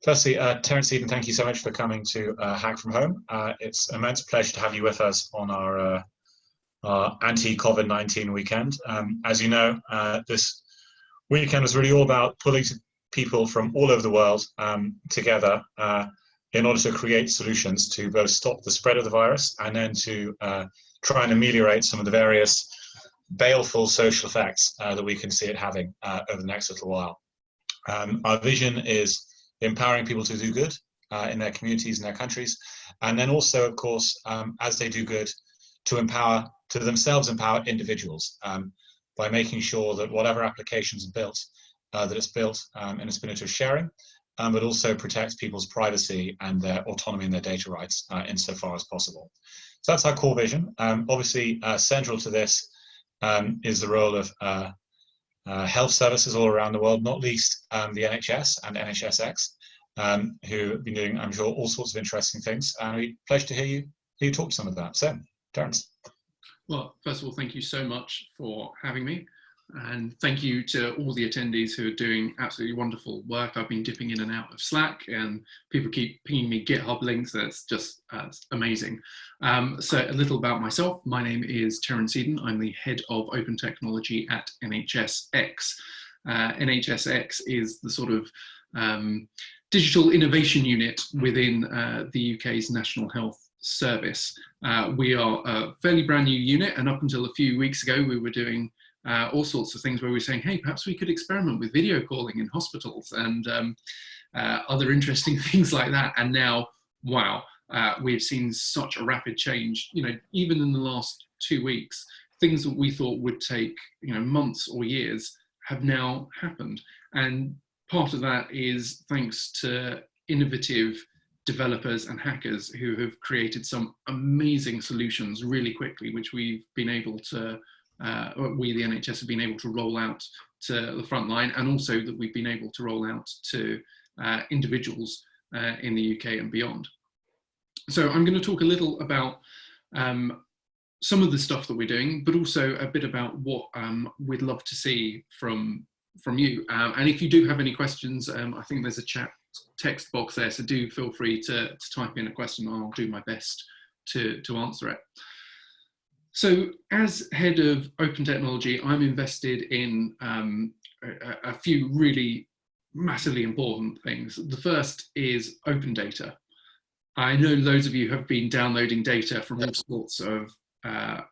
Firstly, Terence Eden, thank you so much for coming to Hack From Home. It's an immense pleasure to have you with us on our anti-COVID-19 weekend. As you know, this weekend was really all about pulling people from all over the world together in order to create solutions to both stop the spread of the virus and then to try and ameliorate some of the various baleful social effects that we can see it having over the next little while. Our vision is empowering people to do good in their communities and their countries, and then also, of course, as they do good, to themselves empower individuals by making sure that whatever applications are built, that it's built in a spirit of sharing, but also protects people's privacy and their autonomy and their data rights insofar as possible. So that's our core vision. Obviously, central to this is the role of health services all around the world, not least the NHS and NHSx, who have been doing, I'm sure, all sorts of interesting things. And it's a pleasure to hear you talk to some of that. So, Terence. Well, first of all, thank you so much for having me. And thank you to all the attendees who are doing absolutely wonderful work. I've been dipping in and out of Slack and people keep pinging me GitHub links. That's just amazing. So a little about myself. My name is Terence Eden. I'm the head of open technology at NHSx. NHSx is the sort of digital innovation unit within the UK's National Health Service. We are a fairly brand new unit, and up until a few weeks ago we were doing all sorts of things where we were saying, hey, perhaps we could experiment with video calling in hospitals and other interesting things like that. And now, wow, we've seen such a rapid change. You know, even in the last 2 weeks, things that we thought would take, months or years have now happened. And part of that is thanks to innovative developers and hackers who have created some amazing solutions really quickly, which we've been able to we, the NHS, have been able to roll out to the front line, and also that we've been able to roll out to individuals in the UK and beyond. So I'm going to talk a little about some of the stuff that we're doing, but also a bit about what we'd love to see from you. And if you do have any questions, I think there's a chat text box there, so do feel free to type in a question and I'll do my best to answer it. So as head of open technology, I'm invested in a few really massively important things. The first is open data. I know loads of you have been downloading data from all sorts of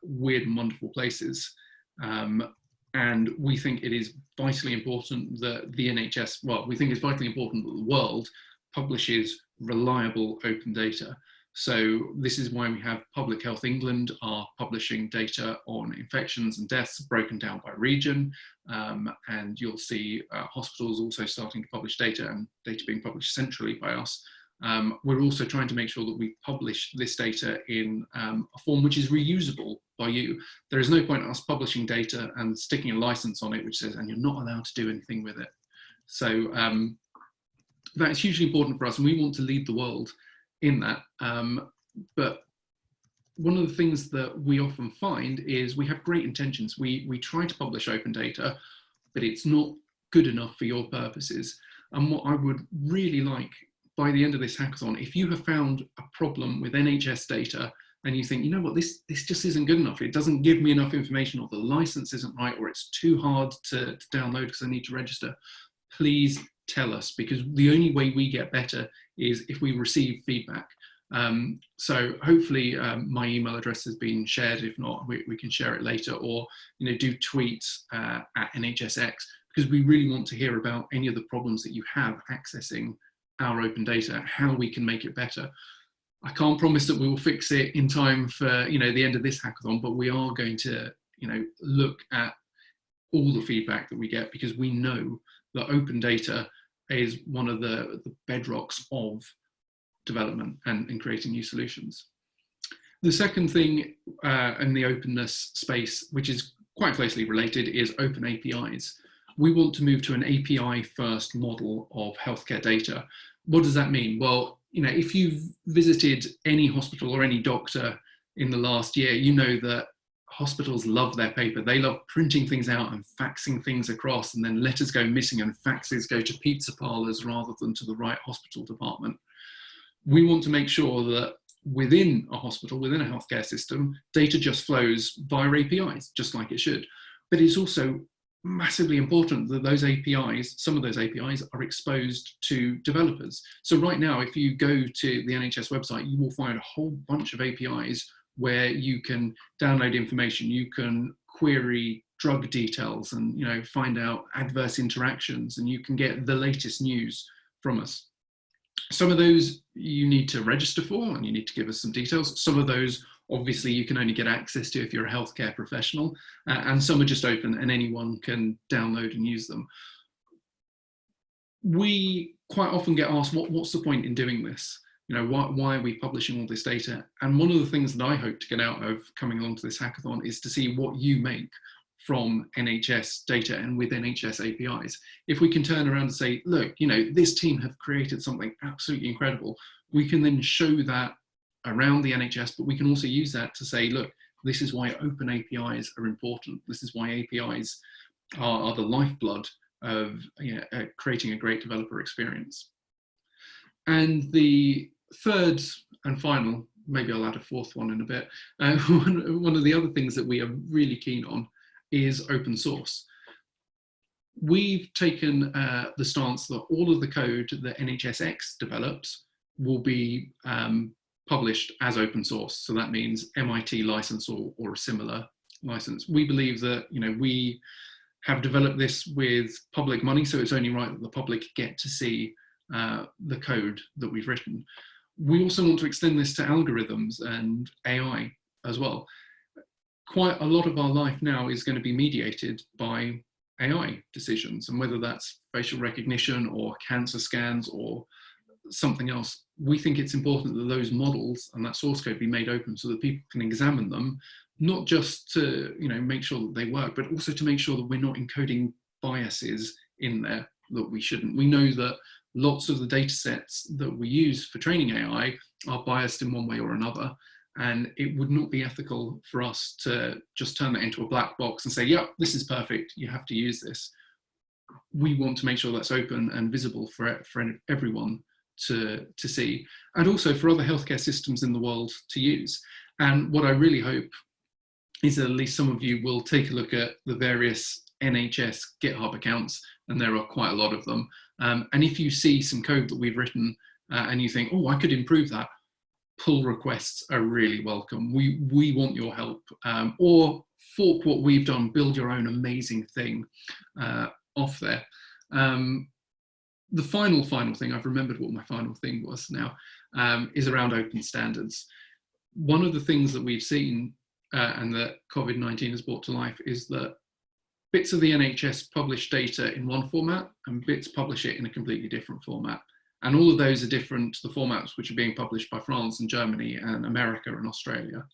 weird and wonderful places. And we think it is vitally important that the NHS, well, we think it's vitally important that the world publishes reliable open data. So this is why we have Public Health England are publishing data on infections and deaths broken down by region. And you'll see hospitals also starting to publish data, and data being published centrally by us. We're also trying to make sure that we publish this data in a form which is reusable by you. There is no point in us publishing data and sticking a license on it which says, and you're not allowed to do anything with it. So that is hugely important for us, and we want to lead the world in that. But one of the things that we often find is we have great intentions. We try to publish open data, but it's not good enough for your purposes. And what I would really like by the end of this hackathon, if you have found a problem with NHS data and you think, you know what, this just isn't good enough, it doesn't give me enough information, or the license isn't right, or it's too hard to download because I need to register, please tell us, because the only way we get better is if we receive feedback. So hopefully my email address has been shared. If not, we can share it later, or do tweets at NHSx, because we really want to hear about any of the problems that you have accessing our open data, how we can make it better. I can't promise that we will fix it in time for the end of this hackathon, but we are going to look at all the feedback that we get, because we know that open data is one of the bedrocks of development and creating new solutions. The second thing in the openness space, which is quite closely related, is open APIs. We want to move to an API first model of healthcare data. What does that mean? Well, if you've visited any hospital or any doctor in the last year, you know that hospitals love their paper. They love printing things out and faxing things across, and then letters go missing and faxes go to pizza parlors rather than to the right hospital department. We want to make sure that within a hospital, within a healthcare system, data just flows via APIs, just like it should. But it's also massively important that those APIs, some of those APIs, are exposed to developers. So right now, if you go to the NHS website, you will find a whole bunch of APIs where you can download information, you can query drug details and, you know, find out adverse interactions, and you can get the latest news from us. Some of those you need to register for and you need to give us some details. Some of those, obviously, you can only get access to if you're a healthcare professional, and some are just open and anyone can download and use them. We quite often get asked, what's the point in doing this? You know, why are we publishing all this data? And one of the things that I hope to get out of coming along to this hackathon is to see what you make from NHS data and with NHS APIs. If we can turn around and say, look, you know, this team have created something absolutely incredible, we can then show that around the NHS, but we can also use that to say, look, this is why open APIs are important. This is why APIs are the lifeblood of, you know, creating a great developer experience. And the third and final, maybe I'll add a fourth one in a bit, one of the other things that we are really keen on is open source. We've taken the stance that all of the code that NHSx develops will be published as open source. So that means MIT license or a similar license. We believe that, you know, we have developed this with public money, so it's only right that the public get to see the code that we've written. We also want to extend this to algorithms and AI as well. Quite a lot of our life now is going to be mediated by AI decisions, and whether that's facial recognition or cancer scans or something else, we think it's important that those models and that source code be made open so that people can examine them, not just to, you know, make sure that they work, but also to make sure that we're not encoding biases in there that we shouldn't. We know that lots of the data sets that we use for training AI are biased in one way or another, and it would not be ethical for us to just turn that into a black box and say, yep, this is perfect, you have to use this. We want to make sure that's open and visible for everyone to see, and also for other healthcare systems in the world to use. And what I really hope is that at least some of you will take a look at the various NHS GitHub accounts, and there are quite a lot of them. And if you see some code that we've written and you think, oh, I could improve that, pull requests are really welcome. We want your help, or fork what we've done, build your own amazing thing off there. The final thing, I've remembered what my final thing was now, is around open standards. One of the things that we've seen and that COVID-19 has brought to life is that bits of the NHS publish data in one format and bits publish it in a completely different format. And all of those are different to the formats which are being published by France and Germany and America and Australia.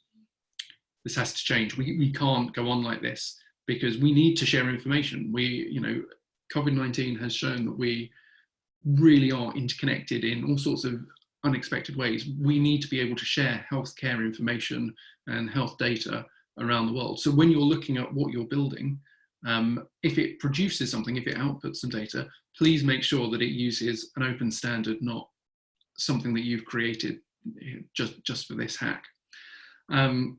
This has to change. We can't go on like this because we need to share information. You know, COVID-19 has shown that we really are interconnected in all sorts of unexpected ways. We need to be able to share healthcare information and health data around the world. So when you're looking at what you're building, if it produces something, if it outputs some data, please make sure that it uses an open standard, not something that you've created just for this hack. I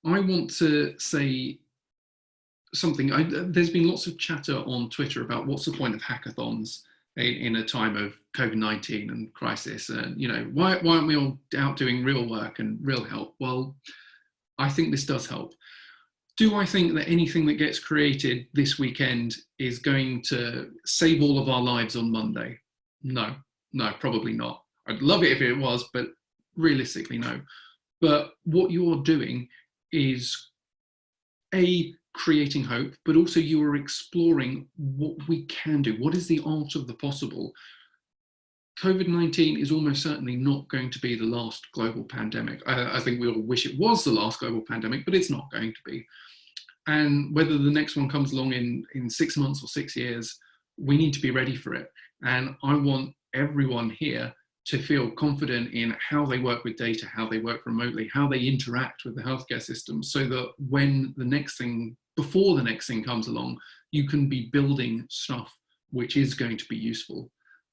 want to say something. There's been lots of chatter on Twitter about what's the point of hackathons in a time of COVID-19 and crisis, and you know, why aren't we all out doing real work and real help? Well, I think this does help. Do I think that anything that gets created this weekend is going to save all of our lives on Monday? No, probably not. I'd love it if it was, but realistically, no. But what you're doing is creating hope, but also you are exploring what we can do. What is the art of the possible? COVID-19 is almost certainly not going to be the last global pandemic. I think we all wish it was the last global pandemic, but it's not going to be. And whether the next one comes along in 6 months or 6 years, we need to be ready for it. And I want everyone here to feel confident in how they work with data, how they work remotely, how they interact with the healthcare system, so that when the next thing, before the next thing comes along, you can be building stuff which is going to be useful.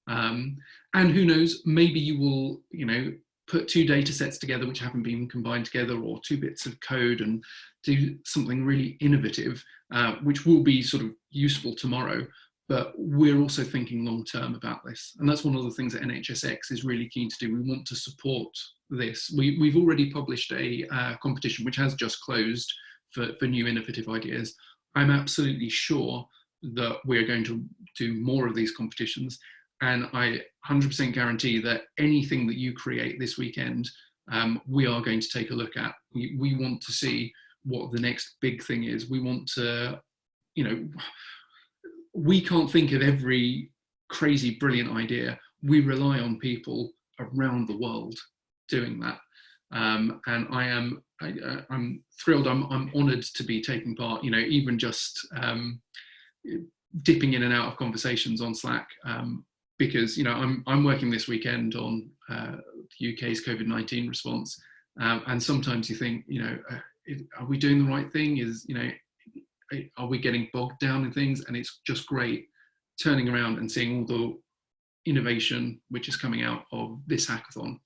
And who knows, maybe you will, put two data sets together which haven't been combined together, or two bits of code, and do something really innovative, which will be sort of useful tomorrow. But we're also thinking long term about this. And that's one of the things that NHSx is really keen to do. We want to support this. We've already published a competition which has just closed for new innovative ideas. I'm absolutely sure that we're going to do more of these competitions. And I 100% guarantee that anything that you create this weekend, we are going to take a look at. We want to see what the next big thing is. We want to, we can't think of every crazy, brilliant idea. We rely on people around the world doing that. And I'm thrilled, I'm honored to be taking part, even just dipping in and out of conversations on Slack, because, I'm working this weekend on the UK's COVID-19 response. And sometimes you think, are we doing the right thing? Are we getting bogged down in things? And it's just great turning around and seeing all the innovation which is coming out of this hackathon.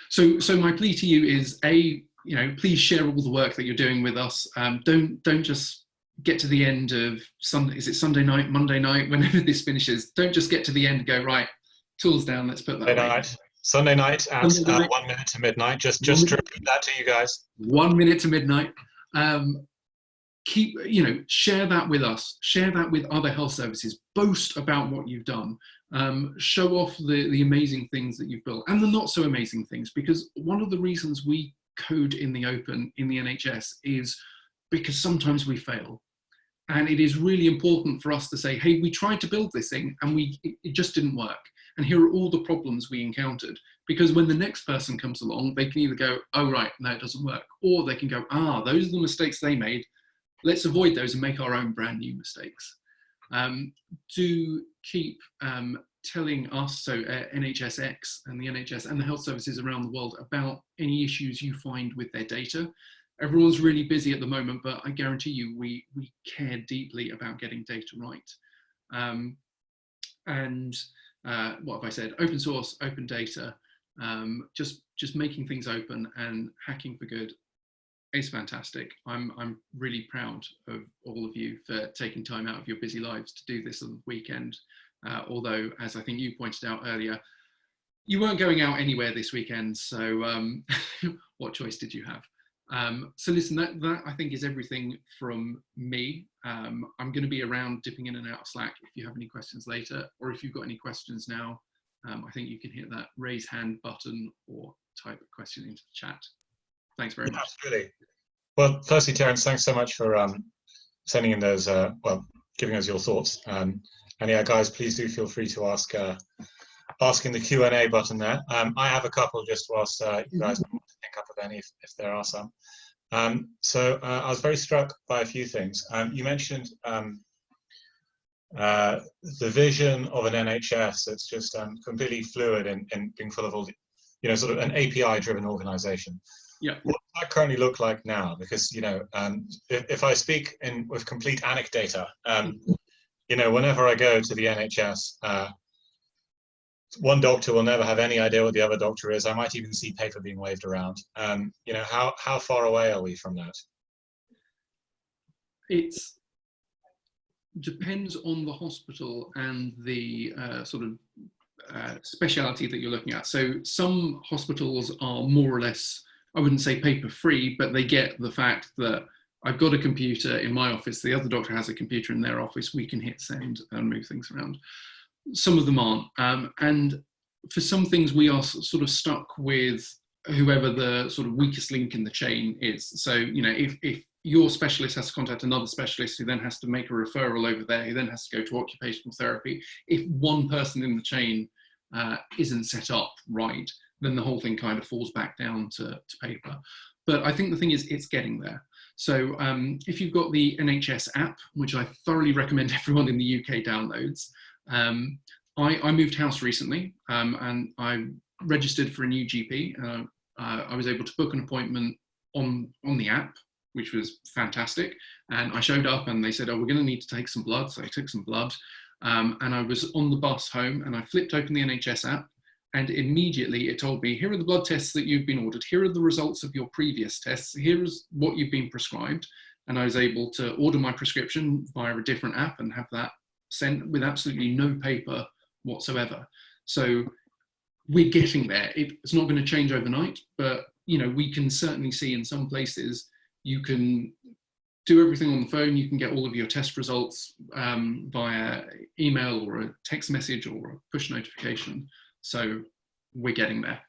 So my plea to you is, please share all the work that you're doing with us. Don't just get to the end of Sunday night, Monday night, whenever this finishes. Don't just get to the end and go, right, tools down, let's put that away. Sunday night at 1 minute to midnight. Just to repeat that to you guys. 1 minute to midnight. Share that with us, share that with other health services, boast about what you've done, show off the amazing things that you've built and the not so amazing things, because one of the reasons we code in the open in the NHS is because sometimes we fail. And it is really important for us to say, hey, we tried to build this thing and it just didn't work. And here are all the problems we encountered. Because when the next person comes along, they can either go, oh, right, no, it doesn't work. Or they can go, those are the mistakes they made. Let's avoid those and make our own brand new mistakes. Do keep telling us, so NHSx and the NHS and the health services around the world, about any issues you find with their data. Everyone's really busy at the moment, but I guarantee you we care deeply about getting data right. And what have I said? Open source, open data, just making things open and hacking for good. It's fantastic. I'm really proud of all of you for taking time out of your busy lives to do this on the weekend. Although, as I think you pointed out earlier, you weren't going out anywhere this weekend, so what choice did you have? So listen, that I think is everything from me. I'm going to be around dipping in and out of Slack if you have any questions later, or if you've got any questions now, I think you can hit that raise hand button or type a question into the chat. Thanks very much. Absolutely. Well, firstly, Terence, thanks so much for sending in those, giving us your thoughts. And yeah, guys, please do feel free to ask in the Q&A button there. I have a couple just whilst you guys want to think up of any if there are some. So I was very struck by a few things. You mentioned the vision of an NHS that's just completely fluid and being full of all the, sort of an API-driven organization. Yeah. What does that currently look like now? Because, if I speak with complete anecdata, whenever I go to the NHS, one doctor will never have any idea what the other doctor is. I might even see paper being waved around. How far away are we from that? It depends on the hospital and the sort of speciality that you're looking at. So some hospitals are more or less, I wouldn't say paper free, but they get the fact that I've got a computer in my office, the other doctor has a computer in their office, we can hit send and move things around. Some of them aren't. And for some things, we are sort of stuck with whoever the sort of weakest link in the chain is. So, if your specialist has to contact another specialist who then has to make a referral over there, who then has to go to occupational therapy, if one person in the chain isn't set up right, then the whole thing kind of falls back down to paper. But I think the thing is, it's getting there. So if you've got the NHS app, which I thoroughly recommend everyone in the UK downloads, I moved house recently, and I registered for a new GP. I was able to book an appointment on the app, which was fantastic. And I showed up and they said, oh, we're going to need to take some blood. So I took some blood, and I was on the bus home and I flipped open the NHS app, and immediately it told me, here are the blood tests that you've been ordered. Here are the results of your previous tests. Here is what you've been prescribed. And I was able to order my prescription via a different app and have that sent with absolutely no paper whatsoever. So we're getting there. It's not going to change overnight, but we can certainly see in some places you can do everything on the phone. You can get all of your test results via email or a text message or a push notification. So we're getting there.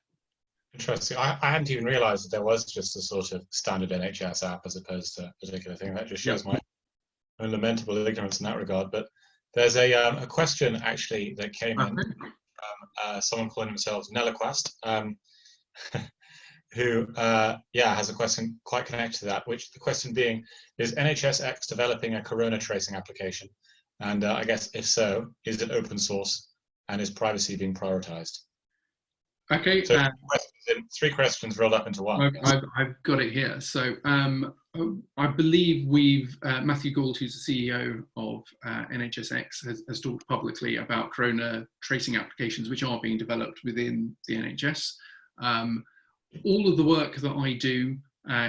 Interesting. I hadn't even realised that there was just a sort of standard NHS app as opposed to a particular thing. That just shows my own lamentable ignorance in that regard. But there's a question actually that came in from someone calling themselves Nelaquast, who has a question quite connected to that, which the question being, is NHSx developing a corona tracing application? And I guess if so, is it open source and is privacy being prioritized? Okay. So three questions rolled up into one. I've got it here. So I believe Matthew Gould, who's the CEO of NHSx, has talked publicly about corona tracing applications which are being developed within the NHS. All of the work that I do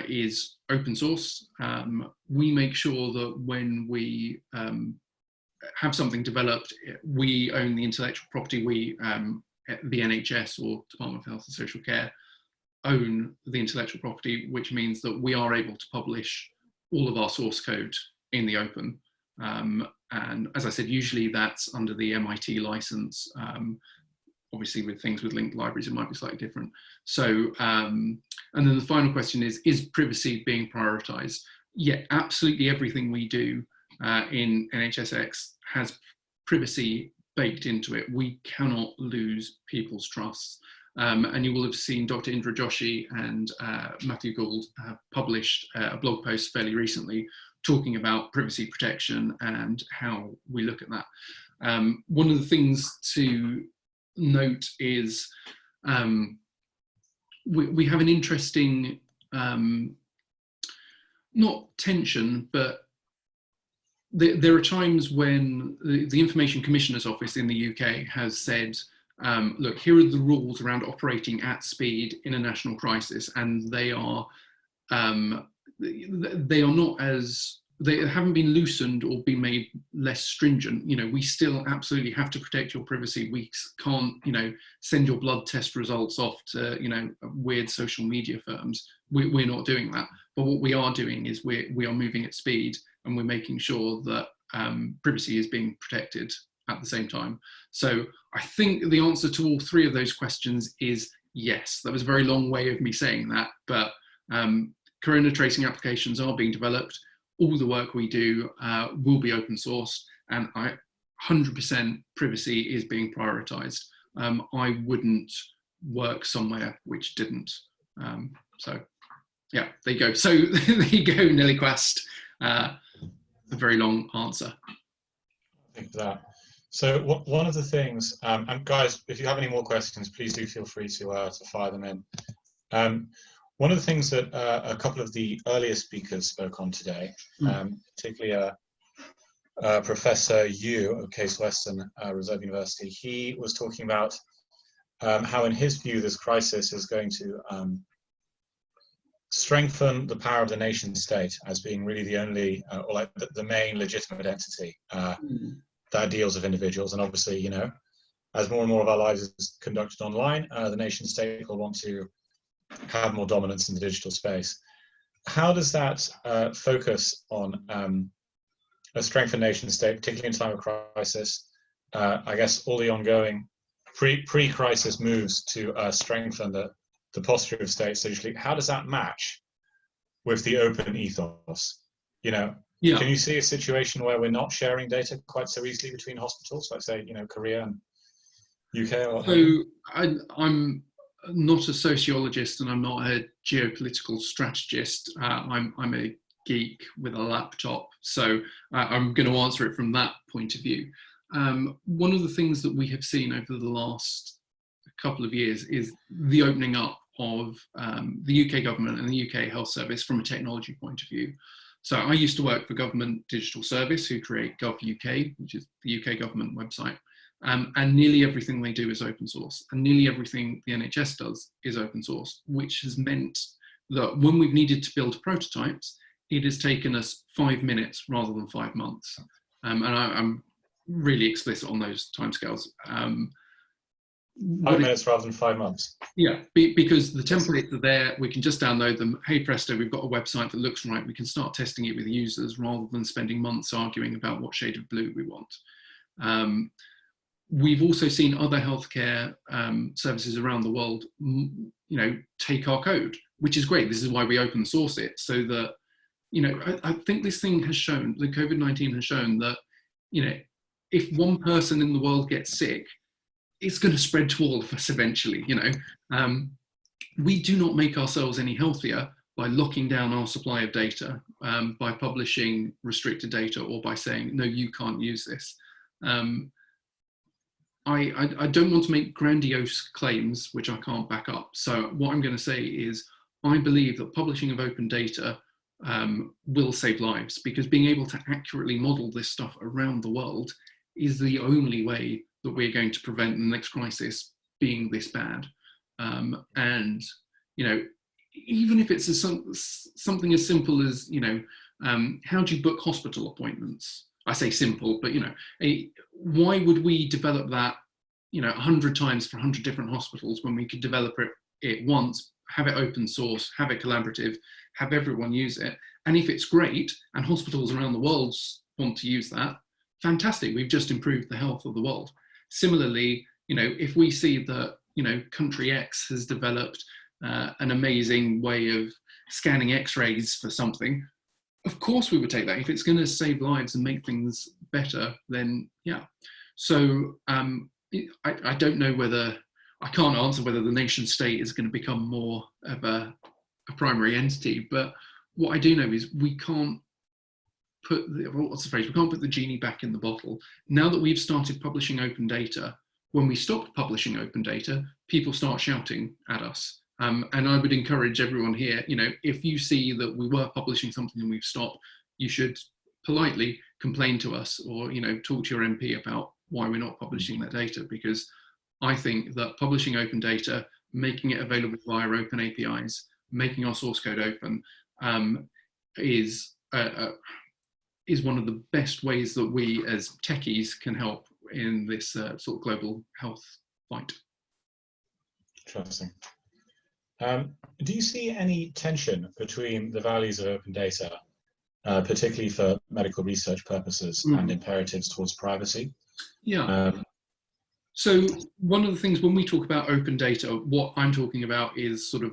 is open source. We make sure that when we have something developed, we own the intellectual property. We the NHS or Department of Health and Social Care own the intellectual property, which means that we are able to publish all of our source code in the open. And as I said, usually that's under the MIT license. Obviously with things with linked libraries, it might be slightly different. So, and then the final question is privacy being prioritized? Yeah, absolutely everything we do in NHSx has privacy baked into it. We cannot lose people's trust. And you will have seen Dr. Indra Joshi and Matthew Gould have published a blog post fairly recently talking about privacy protection and how we look at that. One of the things to note is we have an interesting, not tension, but there are times when the Information Commissioner's Office in the UK has said, look, here are the rules around operating at speed in a national crisis, and they haven't been loosened or been made less stringent. We still absolutely have to protect your privacy. We can't, send your blood test results off to, weird social media firms. We're not doing that. But what we are doing is we are moving at speed, and we're making sure that privacy is being protected at the same time. So I think the answer to all three of those questions is yes. That was a very long way of me saying that, but corona tracing applications are being developed. All the work we do will be open source, and 100% privacy is being prioritized. I wouldn't work somewhere which didn't. So yeah, there you go. So there you go, Nelaquast. A very long answer. Thank you for that. So one of the things, and guys, if you have any more questions, please do feel free to fire them in. One of the things that a couple of the earlier speakers spoke on today, particularly Professor Yu of Case Western Reserve University, he was talking about how, in his view, this crisis is going to strengthen the power of the nation state as being really the only, or like the main legitimate entity that deals with individuals. And obviously, as more and more of our lives is conducted online, the nation state will want to have more dominance in the digital space. How does that focus on a strengthened nation state, particularly in time of crisis? I guess all the ongoing pre-crisis moves to strengthen the posture of states digitally. How does that match with the open ethos? Can you see a situation where we're not sharing data quite so easily between hospitals, like say, Korea and UK? Or so I'm not a sociologist and I'm not a geopolitical strategist. I'm a geek with a laptop, so I'm going to answer it from that point of view. one of the things that we have seen over the last couple of years is the opening up of the UK government and the UK health service from a technology point of view. So I used to work for Government Digital Service, who create Gov.uk, which is the UK government website. And nearly everything they do is open source, and nearly everything the NHS does is open source, which has meant that when we've needed to build prototypes, it has taken us 5 minutes rather than 5 months. And I'm really explicit on those timescales. 5 minutes rather than 5 months. Yeah, because the templates are there, we can just download them. Hey presto, we've got a website that looks right. We can start testing it with users rather than spending months arguing about what shade of blue we want. We've also seen other healthcare services around the world, take our code, which is great. This is why we open source it, so that, I think this thing has shown, the COVID-19 has shown that, if one person in the world gets sick, it's going to spread to all of us eventually. We do not make ourselves any healthier by locking down our supply of data, by publishing restricted data, or by saying, no, you can't use this. I don't want to make grandiose claims which I can't back up. So what I'm going to say is, I believe that publishing of open data will save lives, because being able to accurately model this stuff around the world is the only way that we're going to prevent the next crisis being this bad. And, even if it's something as simple as, how do you book hospital appointments? I say simple, but, why would we develop that, 100 times for 100 different hospitals when we could develop it once, have it open source, have it collaborative, have everyone use it? And if it's great and hospitals around the world want to use that, fantastic, we've just improved the health of the world. Similarly, if we see that, country X has developed an amazing way of scanning X-rays for something, of course we would take that. If it's going to save lives and make things better, then yeah. So I don't know whether, I can't answer whether the nation state is going to become more of a primary entity, but what I do know is we can't put we can't put the genie back in the bottle. Now that we've started publishing open data, when we stopped publishing open data, people start shouting at us. And I would encourage everyone here, if you see that we were publishing something and we've stopped, you should politely complain to us, or, talk to your MP about why we're not publishing that data, because I think that publishing open data, making it available via open APIs, making our source code open, is one of the best ways that we as techies can help in this sort of global health fight. Interesting. Do you see any tension between the values of open data, particularly for medical research purposes, and imperatives towards privacy? Yeah. So one of the things when we talk about open data, what I'm talking about is sort of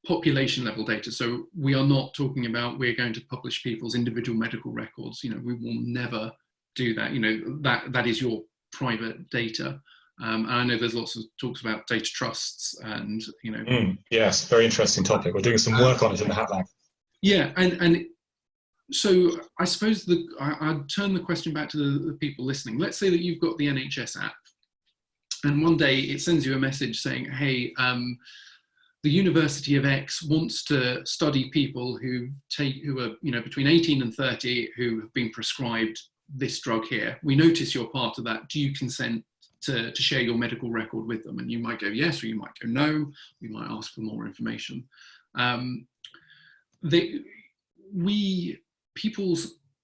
population level data. So we are not talking about we're going to publish people's individual medical records. We will never do that. That is your private data. And I know there's lots of talks about data trusts and, Yes, very interesting topic. We're doing some work on it in the Hack Lab. Yeah, and so I suppose I'd turn the question back to the people listening. Let's say that you've got the NHS app, and one day it sends you a message saying, hey, the University of X wants to study people who are between 18 and 30 who have been prescribed this drug here. We notice you're part of that. Do you consent to share your medical record with them? And you might go yes, or you might go no. We might ask for more information.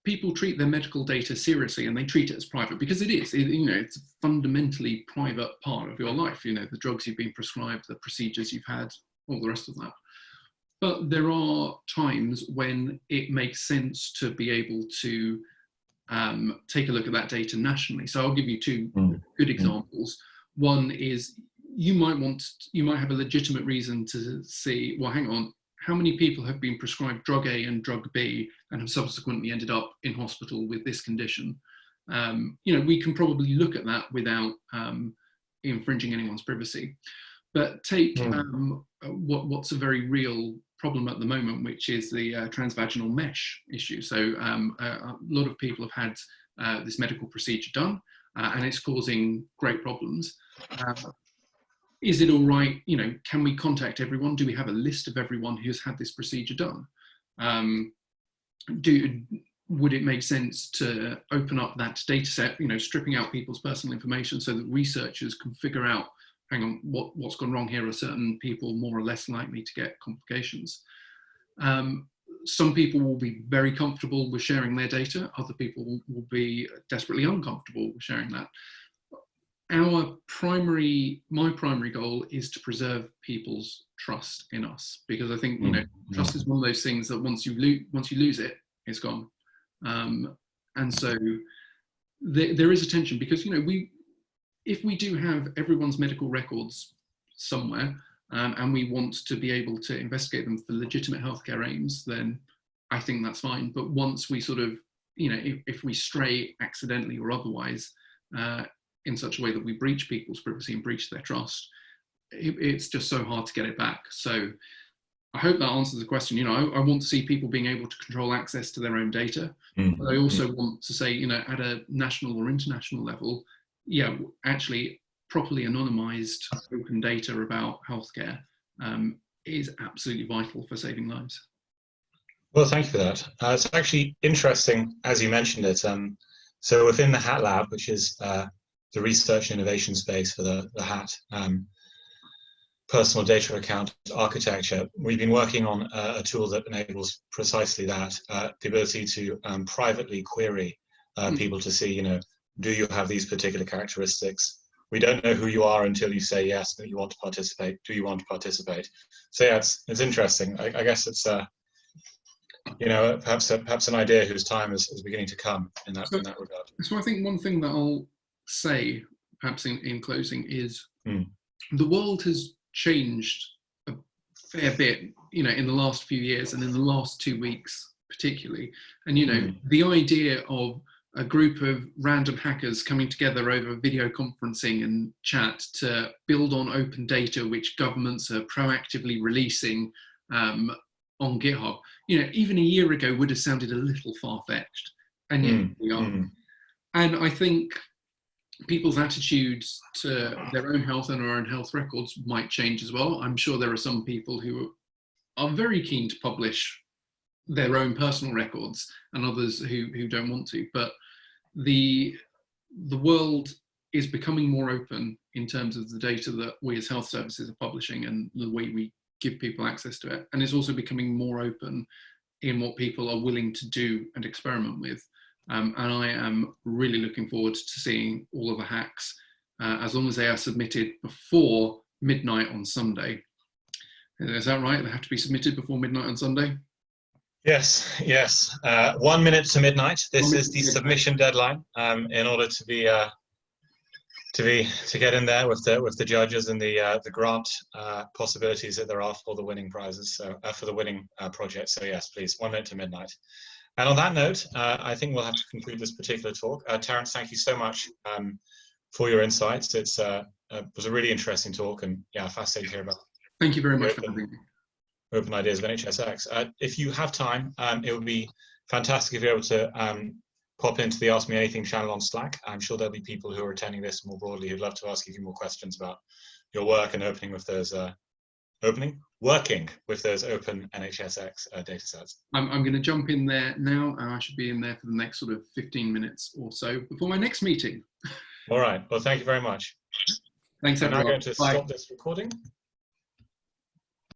People treat their medical data seriously, and they treat it as private because it is. It's a fundamentally private part of your life. The drugs you've been prescribed, the procedures you've had, all the rest of that. But there are times when it makes sense to be able to take a look at that data nationally. So I'll give you two good examples. One is you might have a legitimate reason to see, well, hang on, how many people have been prescribed drug A and drug B and have subsequently ended up in hospital with this condition? We can probably look at that without infringing anyone's privacy. But take what's a very real problem at the moment, which is the transvaginal mesh issue. So a lot of people have had this medical procedure done. and it's causing great problems. Is it all right? You know, can we contact everyone? Do we have a list of everyone who's had this procedure done? Would it make sense to open up that data set, you know, stripping out people's personal information so that researchers can figure out, hang on, what's gone wrong here? Are certain people more or less likely to get complications? Some people will be very comfortable with sharing their data. Other people will be desperately uncomfortable with sharing that. My primary goal is to preserve people's trust in us, because I think, you know, trust is one of those things that once you lose it, it's gone. And so there is a tension, because, you know, if we do have everyone's medical records somewhere, and we want to be able to investigate them for legitimate healthcare aims, then I think that's fine. But once we sort of, you know, if we stray accidentally or otherwise, in such a way that we breach people's privacy and breach their trust, it's just so hard to get it back. So I hope that answers the question. You know, I want to see people being able to control access to their own data, but I also want to say, you know, at a national or international level, yeah, actually properly anonymized open data about healthcare is absolutely vital for saving lives. Well, thank you for that. It's actually interesting, as you mentioned it. So within the HAT Lab, which is the research and innovation space for the HAT personal data account architecture, we've been working on a tool that enables precisely that, the ability to privately query people to see, you know, do you have these particular characteristics? We don't know who you are until you say yes, that you want to participate. Do you want to participate? So yeah, it's interesting. I guess it's you know, perhaps an idea whose time is beginning to come in that regard. So I think one thing that I'll say, perhaps in closing, is the world has changed a fair bit, you know, in the last few years, and in the last 2 weeks particularly. And, you know, the idea of a group of random hackers coming together over video conferencing and chat to build on open data which governments are proactively releasing on GitHub, you know, even a year ago would have sounded a little far-fetched, and yet we are. And I think people's attitudes to their own health and our own health records might change as well. I'm sure there are some people who are very keen to publish their own personal records, and others who don't want to. But the world is becoming more open in terms of the data that we as health services are publishing and the way we give people access to it. And it's also becoming more open in what people are willing to do and experiment with. And I am really looking forward to seeing all of the hacks, as long as they are submitted before midnight on Sunday. Is that right? They have to be submitted before midnight on Sunday? Yes. 1 minute to midnight. This is the submission deadline in order to get in there with the judges and the grant possibilities that there are for the winning prizes. So for the winning project. So yes, please, 1 minute to midnight. And on that note, I think we'll have to conclude this particular talk. Terence, thank you so much for your insights. It was a really interesting talk, and yeah, fascinating to hear about. Thank you very much for having me. Open ideas of NHSx. If you have time, it would be fantastic if you're able to pop into the Ask Me Anything channel on Slack. I'm sure there'll be people who are attending this more broadly who'd love to ask you more questions about your work and working with those open NHSx data sets. I'm going to jump in there now, and I should be in there for the next sort of 15 minutes or so before my next meeting. All right. Well, thank you very much. Thanks, everyone. I'm now going to stop this recording.